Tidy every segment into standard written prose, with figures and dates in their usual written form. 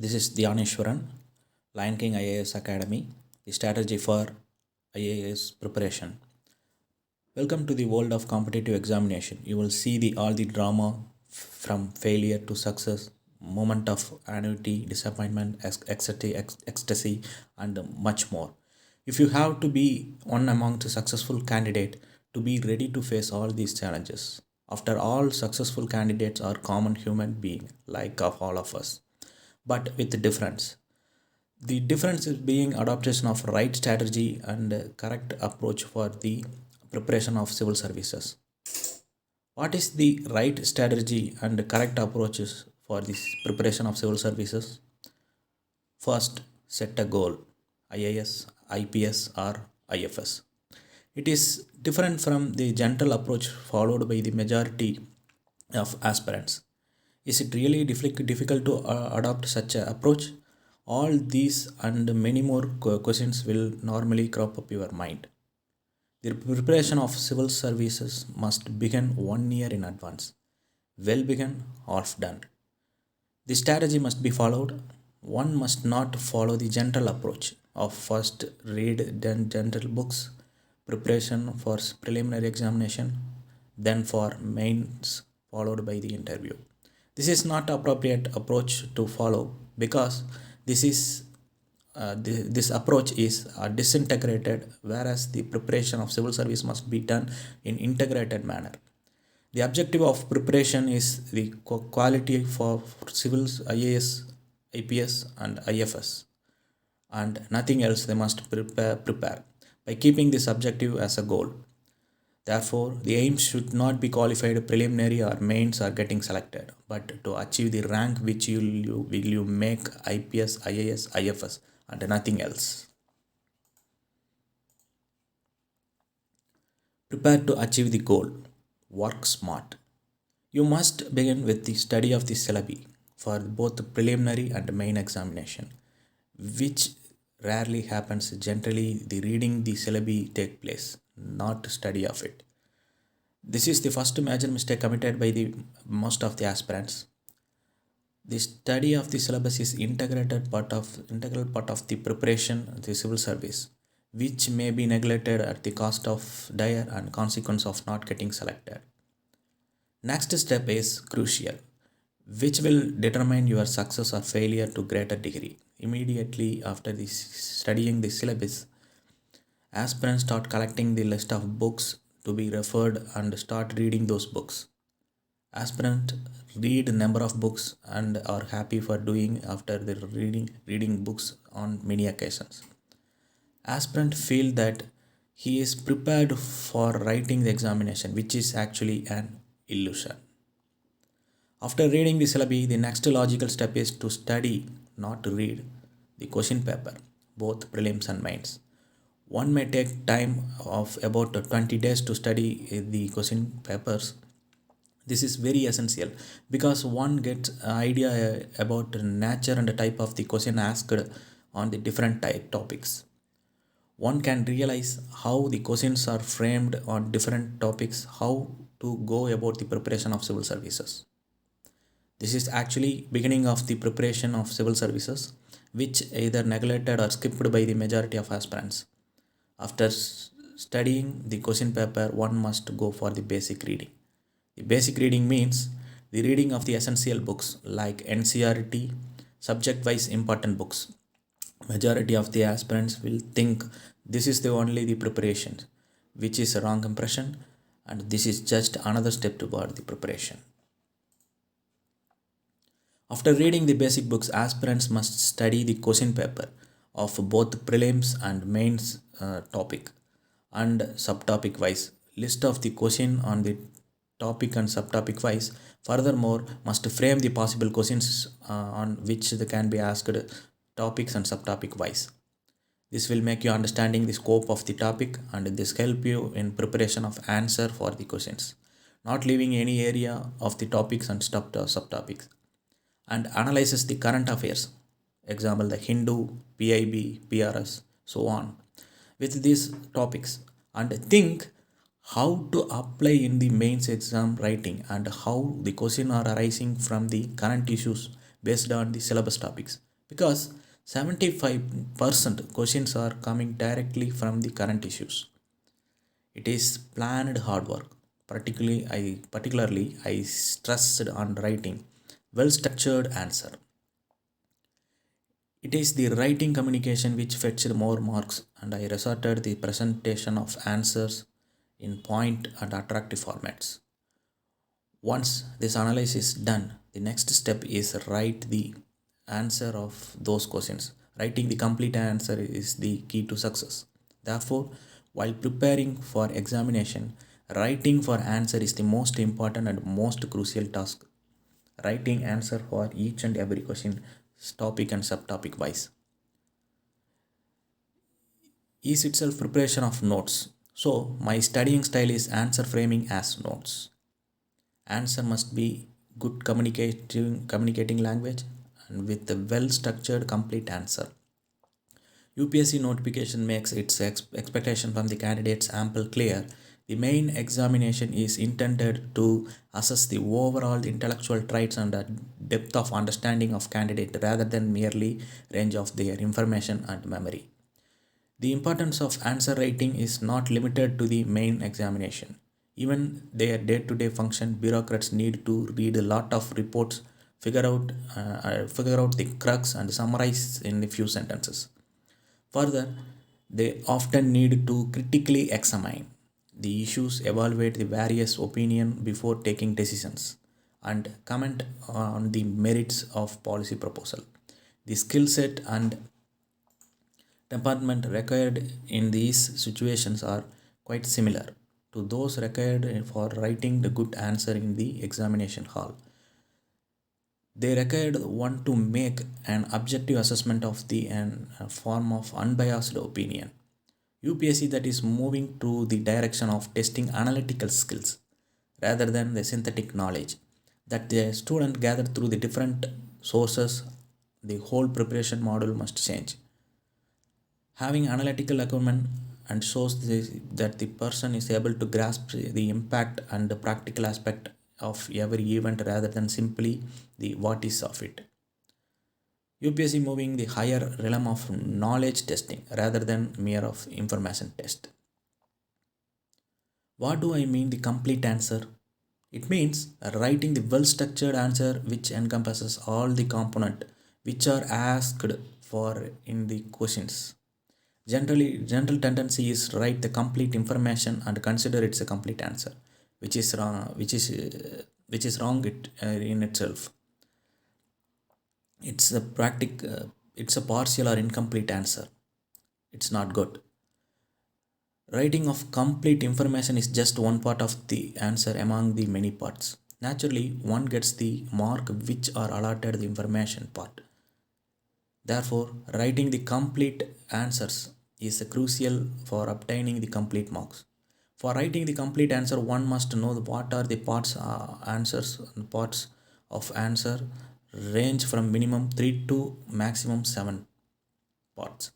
This is Dhyaneshwaran, Lion King IAS Academy, the strategy for IAS preparation. Welcome to the world of competitive examination. You will see all the drama from failure to success, moment of anxiety, disappointment, ecstasy, and much more. If you have to be one among the successful candidate to be ready to face all these challenges. After all, successful candidates are common human being like of all of us, but with a difference. The difference is being adaptation of right strategy and correct approach for the preparation of civil services. What is the right strategy and correct approaches for this preparation of civil services? First, set a goal, IAS, IPS, or IFS. It is different from the gentle approach followed by the majority of aspirants. Is it really difficult to adopt such an approach? All these and many more questions will normally crop up your mind. The preparation of civil services must begin 1 year in advance. Well begun, half done. The strategy must be followed. One must not follow the gentle approach of first read then gentle books, preparation for preliminary examination, then for mains, followed by the interview. This is not appropriate approach to follow because this is this approach is disintegrated, whereas the preparation of civil service must be done in integrated manner. The objective of preparation is the quality for civils, IAS, IPS, and IFS, and nothing else they must prepare by keeping this objective as a goal. Therefore, the aim should not be qualified preliminary or mains or getting selected, but to achieve the rank which will you make IPS, IAS, IFS, and nothing else. Prepare to achieve the goal. Work smart. You must begin with the study of the syllabi for both the preliminary and main examination, which rarely happens. Generally, the reading the syllabi take place, not study of it. This is the first major mistake committed by the most of the aspirants. The study of the syllabus is integral part of the preparation of the civil service, which may be neglected at the cost of dire and consequence of not getting selected. Next step is crucial, which will determine your success or failure to greater degree. Immediately after studying the syllabus, aspirants start collecting the list of books to be referred and start reading those books. Aspirant read a number of books and are happy for doing after the reading books on many occasions. Aspirant feel that he is prepared for writing the examination, which is actually an illusion. After reading the syllabi, the next logical step is to study, not to read, the question paper, both prelims and mains. One may take time of about 20 days to study the question papers. This is very essential because one gets an idea about the nature and the type of the question asked on the different type topics. One can realize how the questions are framed on different topics, how to go about the preparation of civil services. This is actually beginning of the preparation of civil services, which either neglected or skipped by the majority of aspirants. After studying the question paper, one must go for the basic reading. The basic reading means the reading of the essential books like NCERT, subject-wise important books. Majority of the aspirants will think this is the only the preparation, which is a wrong impression, and this is just another step toward the preparation. After reading the basic books, aspirants must study the question paper of both prelims and mains topic and subtopic wise. List of the question on the topic and subtopic wise. Furthermore, must frame the possible questions on which they can be asked topics and subtopic wise. This will make you understanding the scope of the topic and this help you in preparation of answer for the questions, not leaving any area of the topics and subtopics, and analyzes the current affairs, example the Hindu, PIB, PRS, so on, with these topics, and think how to apply in the mains exam writing and how the question are arising from the current issues based on the syllabus topics, because 75% questions are coming directly from the current issues. It is planned hard work. Particularly I stressed on writing well structured answer. It is the writing communication which fetched more marks, and I resorted the presentation of answers in point and attractive formats. Once this analysis is done, the next step is write the answer of those questions. Writing the complete answer is the key to success. Therefore, while preparing for examination, writing for answer is the most important and most crucial task. Writing answer for each and every question, topic and subtopic wise, is itself preparation of notes. So my studying style is answer framing as notes. Answer must be good communicating language and with a well structured complete answer. UPSC notification makes its expectation from the candidates ample clear. The main examination is intended to assess the overall intellectual traits and the depth of understanding of candidate rather than merely range of their information and memory. The importance of answer writing is not limited to the main examination. Even their day-to-day function, bureaucrats need to read a lot of reports, figure out the crux, and summarize in a few sentences. Further, they often need to critically examine the issues, evaluate the various opinions before taking decisions, and comment on the merits of policy proposal. The skill set and temperament required in these situations are quite similar to those required for writing the good answer in the examination hall. They required one to make an objective assessment of the form of unbiased opinion. UPSC that is moving to the direction of testing analytical skills rather than the synthetic knowledge that the student gathered through the different sources. The whole preparation model must change. Having analytical acumen and shows that the person is able to grasp the impact and the practical aspect of every event rather than simply the what is of it. UPSC moving the higher realm of knowledge testing rather than mere of information test. What do I mean the complete answer? It means writing the well structured answer which encompasses all the component which are asked for in the questions. General tendency is write the complete information and consider it's a complete answer, which is wrong. Which is wrong in itself. It's a it's a partial or incomplete answer. It's not good. Writing of complete information is just one part of the answer among the many parts. Naturally, one gets the mark which are allotted the information part. Therefore, writing the complete answers is crucial for obtaining the complete marks. For writing the complete answer, one must know what are the parts answers and parts of answer range from minimum 3 to maximum 7 parts.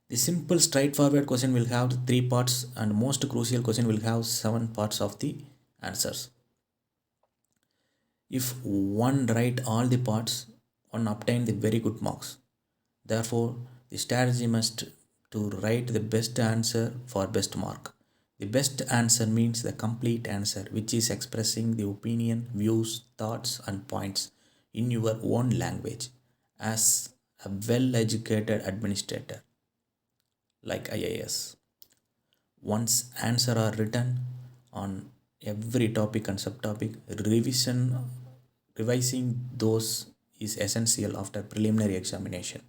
The simple straightforward question will have 3 parts and most crucial question will have 7 parts of the answers. If one write all the parts, one obtain the very good marks. Therefore, the strategy must to write the best answer for best mark. The best answer means the complete answer, which is expressing the opinion, views, thoughts, and points in your own language as a well educated administrator like IAS. Once answer are written on every topic and subtopic, revising those is essential after preliminary examination.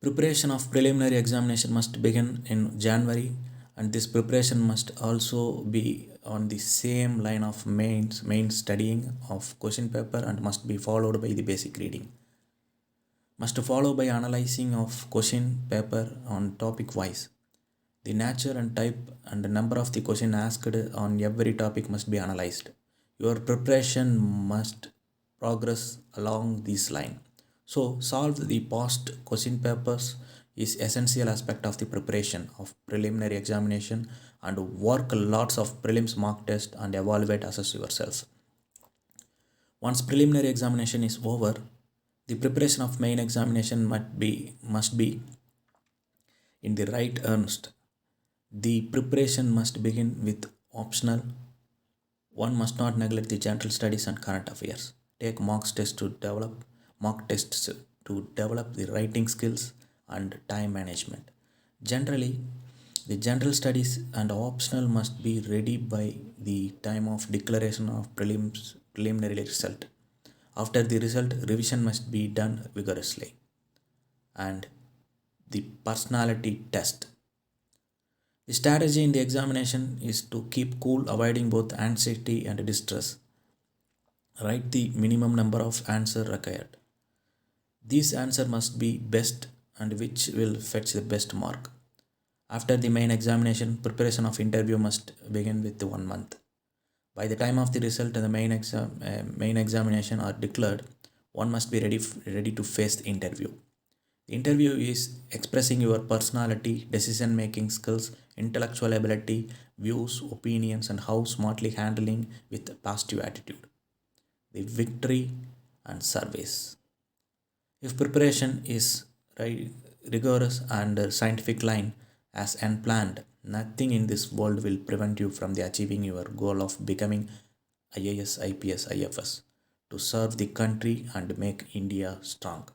Preparation of preliminary examination must begin in January, and this preparation must also be on the same line of main studying of question paper and must be followed by the basic reading. Must follow by analyzing of question paper on topic wise. The nature and type and the number of the question asked on every topic must be analyzed. Your preparation must progress along this line. So solve the past question papers is essential aspect of the preparation of preliminary examination and work lots of prelims mock test and evaluate assess yourself. Once preliminary examination is over, the preparation of main examination must be in the right earnest. The preparation must begin with optional. One must not neglect the general studies and current affairs. Take mock tests to develop the writing skills and time management. Generally, the general studies and optional must be ready by the time of declaration of preliminary result. After the result, revision must be done vigorously. And the personality test. The strategy in the examination is to keep cool, avoiding both anxiety and distress. Write the minimum number of answers required. These answers must be best and which will fetch the best mark. After the main examination, preparation of interview must begin with 1 month. By the time of the result and the main examination are declared, one must be ready to face the interview. The interview is expressing your personality, decision making skills, intellectual ability, views, opinions, and how smartly handling with positive attitude. The victory and service. If preparation is rigorous and scientific line as unplanned, nothing in this world will prevent you from the achieving your goal of becoming IAS, IPS, IFS to serve the country and make India strong.